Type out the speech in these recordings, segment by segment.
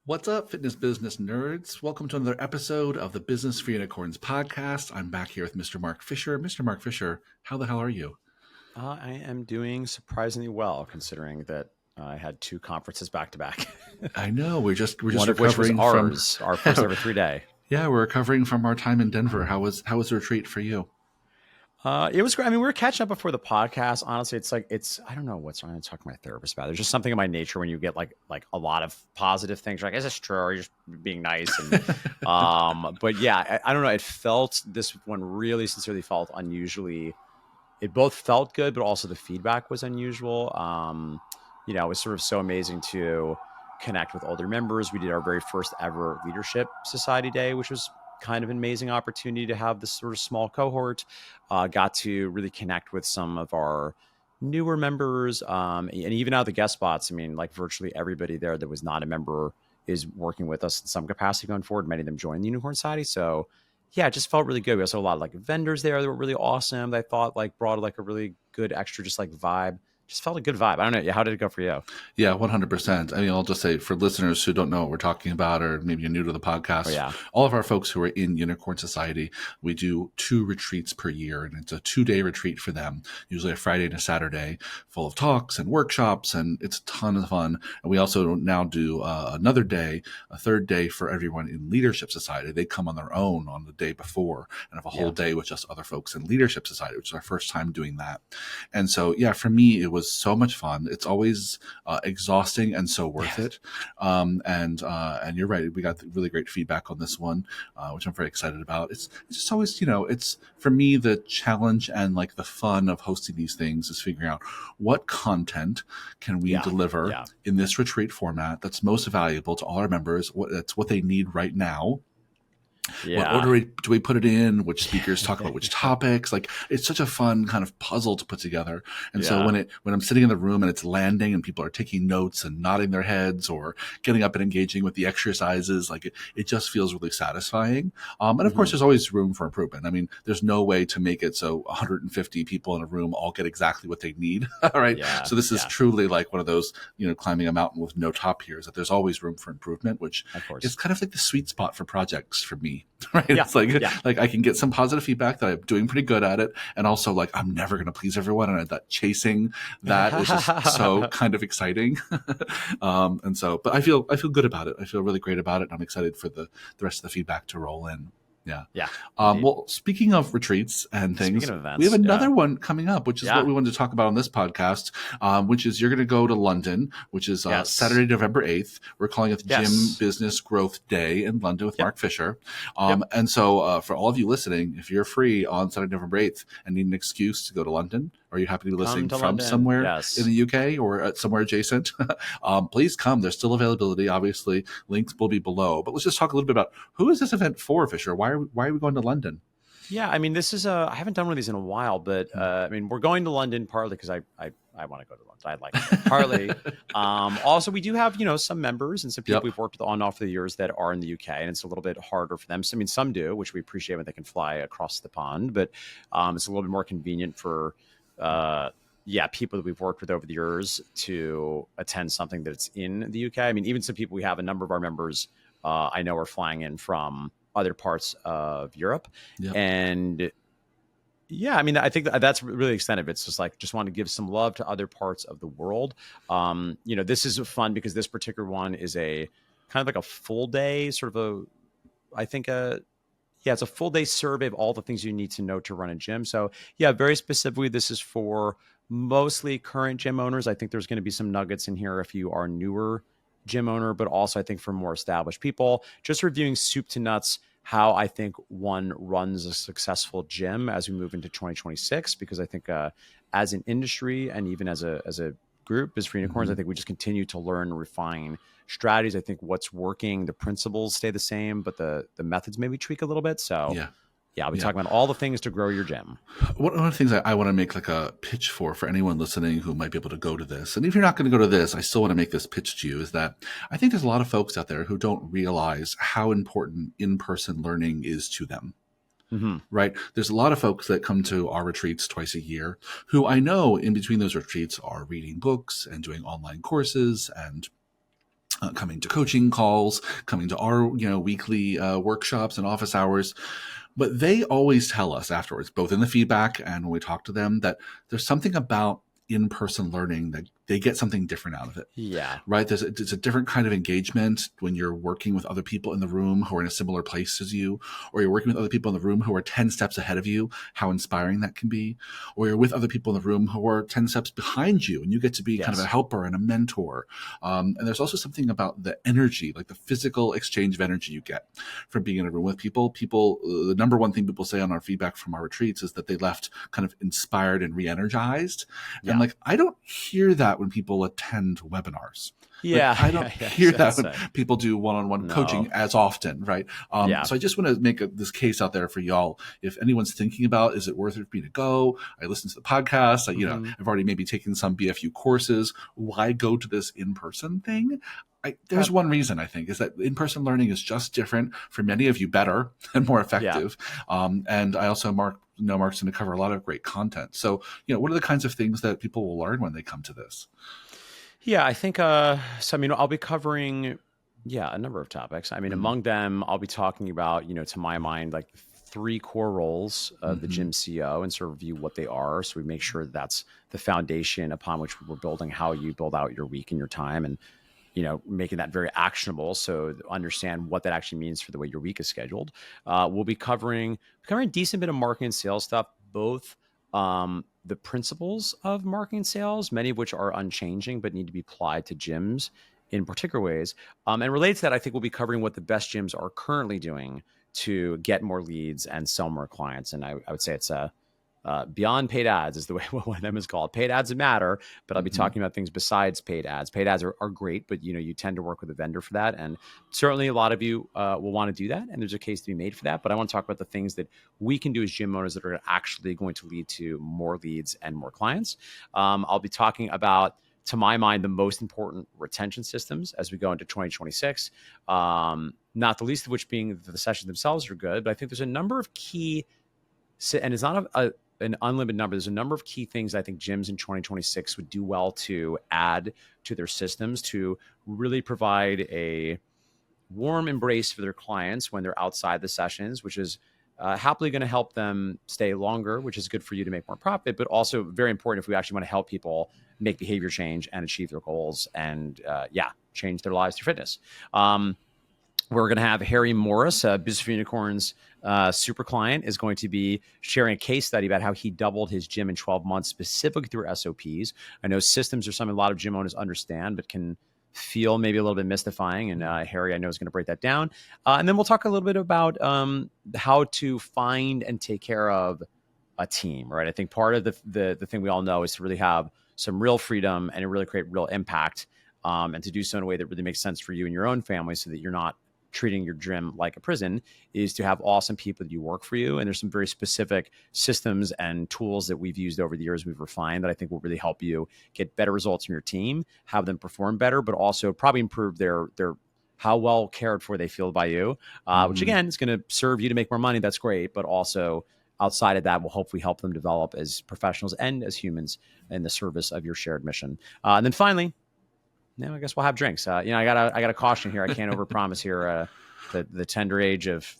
What's up, fitness business nerds? Welcome to another episode of the Business for Unicorns podcast. I'm back here with Mr. Mark Fisher. Mr. Mark Fisher, how the hell are you? I am doing surprisingly well, considering that I had two conferences back to back. I know we're just One of which was recovering ours, from our first ever 3-day. Yeah, we're recovering from our time in Denver. How was the retreat for you? It was great. I mean, we were catching up before the podcast. Honestly, I don't know what's wrong. I talk to my therapist about it. There's just something in my nature when you get like a lot of positive things. You're like, is this true? Or you're just being nice. And, but yeah, I don't know. This one really sincerely felt unusually. It both felt good, but also the feedback was unusual. It was sort of so amazing to connect with older members. We did our very first ever Leadership Society Day, which was kind of an amazing opportunity to have this sort of small cohort. Got to really connect with some of our newer members, and even out of the guest spots. I mean, like virtually everybody there that was not a member is working with us in some capacity going forward. Many of them joined the Unicorn Society. So yeah, it just felt really good. We also had a lot of like vendors there that were really awesome. That I thought like brought like a really good extra, just like vibe. Just felt a good vibe. I don't know. How did it go for you? Yeah, 100%. I mean, I'll just say for listeners who don't know what we're talking about, or maybe you're new to the podcast, all of our folks who are in Unicorn Society, we do 2 retreats per year, and it's a 2-day retreat for them, usually a Friday and a Saturday, full of talks and workshops, and it's a ton of fun. And we also now do another day, a 3rd day for everyone in Leadership Society. They come on their own on the day before and have a whole day with just other folks in Leadership Society, which is our first time doing that. And so, yeah, for me, it was so much fun. It's always exhausting and so worth it. And you're right. We got really great feedback on this one, which I'm very excited about. It's just always, it's for me, the challenge and like the fun of hosting these things is figuring out what content can we deliver in this retreat format that's most valuable to all our members. That's what they need right now. What order do we put it in? Which speakers talk about which topics? Like, it's such a fun kind of puzzle to put together. And so when I'm sitting in the room and it's landing and people are taking notes and nodding their heads or getting up and engaging with the exercises, like it just feels really satisfying. And of course, there's always room for improvement. I mean, there's no way to make it so 150 people in a room all get exactly what they need. Right. Yeah, so this is truly like one of those, climbing a mountain with no top here, is that there's always room for improvement, which is kind of like the sweet spot for projects for me. Right. Yeah. It's like I can get some positive feedback that I'm doing pretty good at it. And also like, I'm never going to please everyone. And that chasing that is just so kind of exciting. And so, but I feel good about it. I feel really great about it. And I'm excited for the rest of the feedback to roll in. Yeah. Yeah. Well, speaking of retreats and things, we have another one coming up, which is what we wanted to talk about on this podcast, which is you're going to go to London, which is Saturday, November 8th. We're calling it the Gym Business Growth Day in London with Mark Fisher. And so for all of you listening, if you're free on Saturday, November 8th and need an excuse to go to London, are you happy to be listening from London, somewhere in the UK or somewhere adjacent? Please come. There's still availability. Obviously, links will be below. But let's just talk a little bit about who is this event for, Fisher? Why are we going to London? Yeah, I mean, this is I haven't done one of these in a while, but I mean, we're going to London partly because I want to go to London. I like it. Partly. Also, we do have, some members and some people we've worked with on and off for the years that are in the UK, and it's a little bit harder for them. So, I mean, some do, which we appreciate when they can fly across the pond, but it's a little bit more convenient for people that we've worked with over the years to attend something that's in the UK. I mean, even some people, we have a number of our members I know are flying in from other parts of Europe. And I mean, I think that's really the extent of it. It's just like, just want to give some love to other parts of the world. This is fun because this particular one is a kind of like a full day it's a full day survey of all the things you need to know to run a gym. So very specifically, this is for mostly current gym owners. I think there's going to be some nuggets in here if you are newer gym owner, but also I think for more established people, just reviewing soup to nuts, how I think one runs a successful gym as we move into 2026, because I think as an industry and even as a group, as for Unicorns, I think we just continue to learn and refine strategies. I think what's working, the principles stay the same, but the methods maybe tweak a little bit. So I'll be talking about all the things to grow your gym. One of the things I want to make like a pitch for anyone listening who might be able to go to this, and if you're not going to go to this, I still want to make this pitch to you, is that I think there's a lot of folks out there who don't realize how important in-person learning is to them. Right. There's a lot of folks that come to our retreats twice a year who I know in between those retreats are reading books and doing online courses and coming to coaching calls, coming to our, weekly workshops and office hours. But they always tell us afterwards, both in the feedback and when we talk to them, that there's something about in-person learning that they get something different out of it. Yeah. Right. There's a different kind of engagement when you're working with other people in the room who are in a similar place as you, or you're working with other people in the room who are 10 steps ahead of you, how inspiring that can be. Or you're with other people in the room who are 10 steps behind you and you get to be kind of a helper and a mentor. And there's also something about the energy, like the physical exchange of energy you get from being in a room with people. The number one thing people say on our feedback from our retreats is that they left kind of inspired and re-energized. And I don't hear that when people attend webinars. I don't hear that when people do one-on-one coaching as often, right? So I just want to make this case out there for y'all. If anyone's thinking about, is it worth it for me to go? I listen to the podcast. I've already maybe taken some BFU courses. Why go to this in-person thing? There's one reason, I think, is that in-person learning is just different, for many of you better and more effective. And I also know Mark's going to cover a lot of great content. So, what are the kinds of things that people will learn when they come to this? Yeah, I think, I'll be covering, a number of topics. Among them, I'll be talking about, to my mind, like 3 core roles of the gym CEO and sort of review what they are. So we make sure that's the foundation upon which we're building how you build out your week and your time, and, making that very actionable. So understand what that actually means for the way your week is scheduled. We'll be covering a decent bit of marketing and sales stuff, both the principles of marketing and sales, many of which are unchanging but need to be applied to gyms in particular ways. And related to that, I think we'll be covering what the best gyms are currently doing to get more leads and sell more clients. And I would say it's beyond paid ads is the way one of them is called. Paid ads matter, but I'll be talking about things besides paid ads. Paid ads are great, but you tend to work with a vendor for that. And certainly a lot of you will want to do that. And there's a case to be made for that. But I want to talk about the things that we can do as gym owners that are actually going to lead to more leads and more clients. I'll be talking about, to my mind, the most important retention systems as we go into 2026. Not the least of which being the sessions themselves are good, but I think there's a number of key, and it's not an unlimited number. There's a number of key things I think gyms in 2026 would do well to add to their systems to really provide a warm embrace for their clients when they're outside the sessions, which is happily going to help them stay longer, which is good for you to make more profit, but also very important if we actually want to help people make behavior change and achieve their goals and change their lives through fitness. We're going to have Harry Morris, Business for Unicorns super client, is going to be sharing a case study about how he doubled his gym in 12 months, specifically through SOPs. I know systems are something a lot of gym owners understand, but can feel maybe a little bit mystifying. And Harry, I know, is going to break that down. And then we'll talk a little bit about how to find and take care of a team, right? I think part of the thing we all know is to really have some real freedom and to really create real impact, and to do so in a way that really makes sense for you and your own family so that you're not treating your gym like a prison, is to have awesome people that you work for you. And there's some very specific systems and tools that we've used over the years, we've refined, that I think will really help you get better results from your team, have them perform better, but also probably improve their how well cared for they feel by you, which again is going to serve you to make more money. That's great. But also outside of that, will hopefully help them develop as professionals and as humans in the service of your shared mission. And then finally, now I guess we'll have drinks. I got a caution here. I can't overpromise here. The tender age of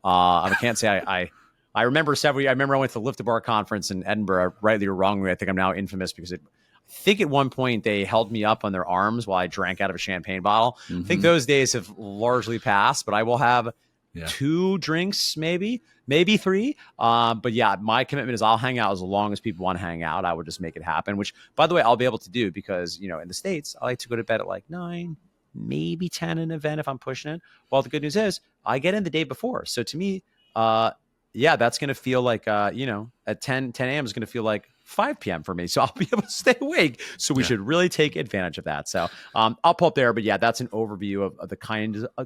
I can't say I remember I went to the Lift the Bar conference in Edinburgh, rightly or wrongly. I think I'm now infamous because I think at one point they held me up on their arms while I drank out of a champagne bottle. I think those days have largely passed, but I will have 2 drinks, maybe 3. But yeah, my commitment is I'll hang out as long as people want to hang out. I would just make it happen, which, by the way, I'll be able to do because, in the States, I like to go to bed at like 9, maybe 10 an event if I'm pushing it. Well, the good news is I get in the day before. So to me, that's going to feel like, at 10 a.m. is going to feel like 5 p.m. for me. So I'll be able to stay awake. So we should really take advantage of that. So I'll pull up there, but that's an overview of the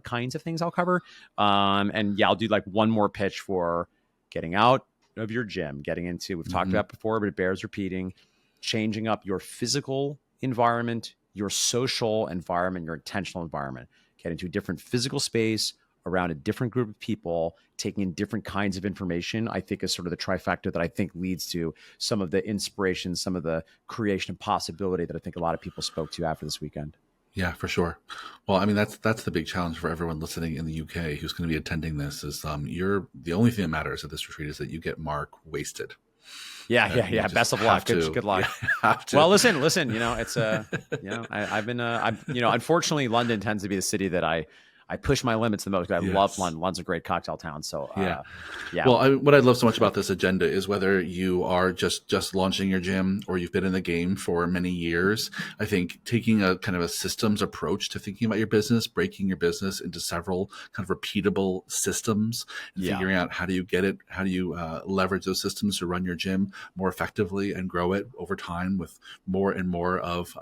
kinds of things I'll cover. And I'll do like one more pitch for getting out of your gym, getting into, we've talked about before, but it bears repeating, changing up your physical environment, your social environment, your intentional environment, get into a different physical space around a different group of people, taking in different kinds of information, I think is sort of the trifecta that I think leads to some of the inspiration, some of the creation of possibility that I think a lot of people spoke to after this weekend. Yeah, for sure. Well, I mean, that's the big challenge for everyone listening in the UK who's going to be attending this is you're the only thing that matters at this retreat is that you get Mark wasted. Yeah. Best of luck. Good luck. Have to. Well, listen. It's I've been unfortunately, London tends to be the city that I push my limits the most. I love London. London's a great cocktail town. So yeah. Well, what I love so much about this agenda is whether you are just launching your gym or you've been in the game for many years. I think taking a kind of a systems approach to thinking about your business, breaking your business into several kind of repeatable systems, and figuring out how do you get it, how do you leverage those systems to run your gym more effectively and grow it over time with more and more of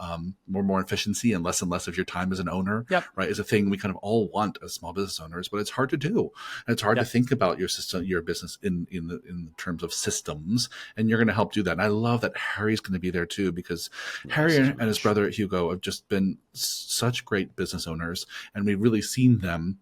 more efficiency and less of your time as an owner. Right, is a thing we kind of all want as small business owners, but it's hard to do. And it's hard to think about your system, your business in terms of systems, and you're going to help do that. And I love that Harry's going to be there too, because Harry and his brother Hugo have just been such great business owners, and we've really seen them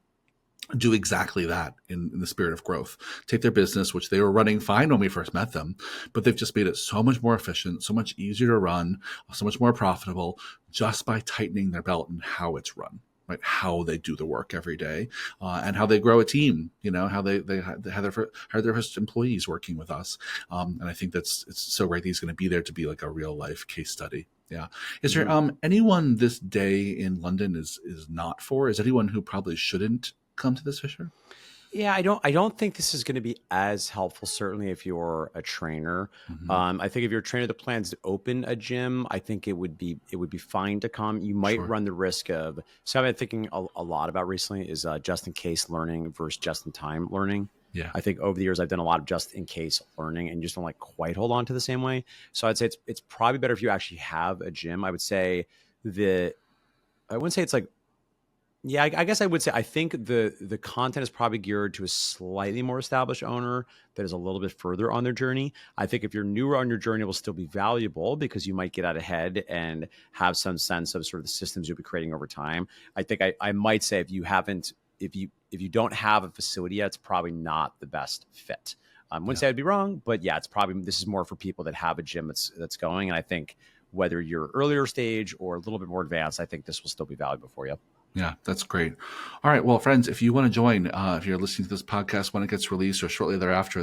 do exactly that in the spirit of growth. Take their business, which they were running fine when we first met them, but they've just made it so much more efficient, so much easier to run, so much more profitable, just by tightening their belt and how it's run. Right, how they do the work every day, and how they grow a team. How they have their first employees working with us, and I think it's so great that he's going to be there to be like a real life case study. Yeah, is there anyone this day in London is not for? Is anyone who probably shouldn't come to this, Fisher? Yeah, I don't think this is going to be as helpful. Certainly, if you're a trainer, I think if you're a trainer that plans to open a gym, I think it would be fine to come. You might run the risk of. So I've been thinking a lot about recently is just in case learning versus just in time learning. Yeah, I think over the years I've done a lot of just in case learning and just don't like quite hold on to the same way. So I'd say it's probably better if you actually have a gym. I would say I wouldn't say it's like. Yeah, I guess I would say I think the content is probably geared to a slightly more established owner that is a little bit further on their journey. I think if you're newer on your journey, it will still be valuable because you might get out ahead and have some sense of sort of the systems you'll be creating over time. I think I might say if you don't have a facility yet, it's probably not the best fit. I wouldn't say I'd be wrong, but yeah, this is more for people that have a gym that's going. And I think whether you're earlier stage or a little bit more advanced, I think this will still be valuable for you. Yeah, that's great. All right, well, friends, if you want to join, if you're listening to this podcast when it gets released or shortly thereafter,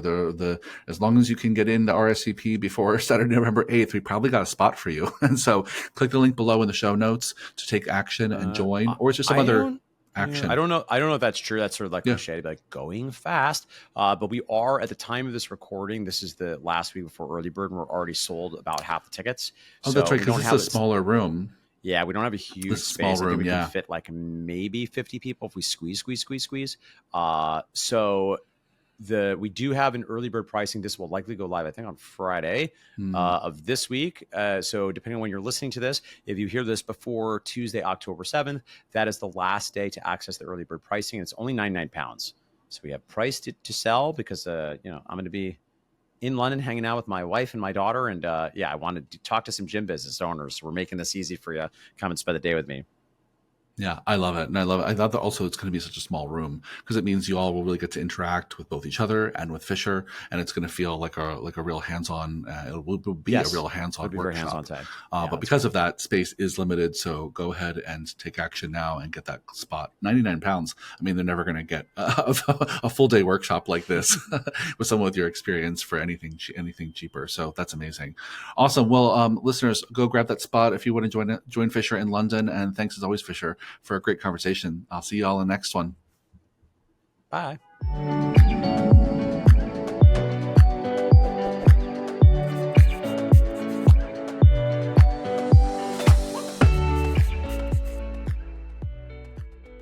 as long as you can get into RSVP before Saturday, November 8th, we probably got a spot for you. And so click the link below in the show notes to take action and join, or is there some other action? Yeah, I don't know if that's true. That's sort of like cliche, like going fast. But we are at the time of this recording. This is the last week before early bird, and we're already sold about half the tickets. Oh, so that's right, because it's a smaller room. Yeah, we don't have a huge space. I think we can fit like maybe 50 people if we squeeze. So we do have an early bird pricing. This will likely go live, I think, on Friday of this week. So depending on when you're listening to this, if you hear this before Tuesday, October 7th, that is the last day to access the early bird pricing. It's only £99. So we have price to sell because, I'm going to be in London hanging out with my wife and my daughter. And I wanted to talk to some gym business owners. We're making this easy for you. Come and spend the day with me. Yeah, I love it. And I love it. I thought that also it's going to be such a small room because it means you all will really get to interact with both each other and with Fisher. And it's going to feel like a real hands-on, it will be a real hands-on workshop. Very hands-on time. But because of that, space is limited. So go ahead and take action now and get that spot. £99. I mean, they're never going to get a full day workshop like this with someone with your experience for anything cheaper. So that's amazing. Awesome. Well, listeners, go grab that spot if you want to join Fisher in London. And thanks as always, Fisher, for a great conversation. I'll see you all in the next one. Bye.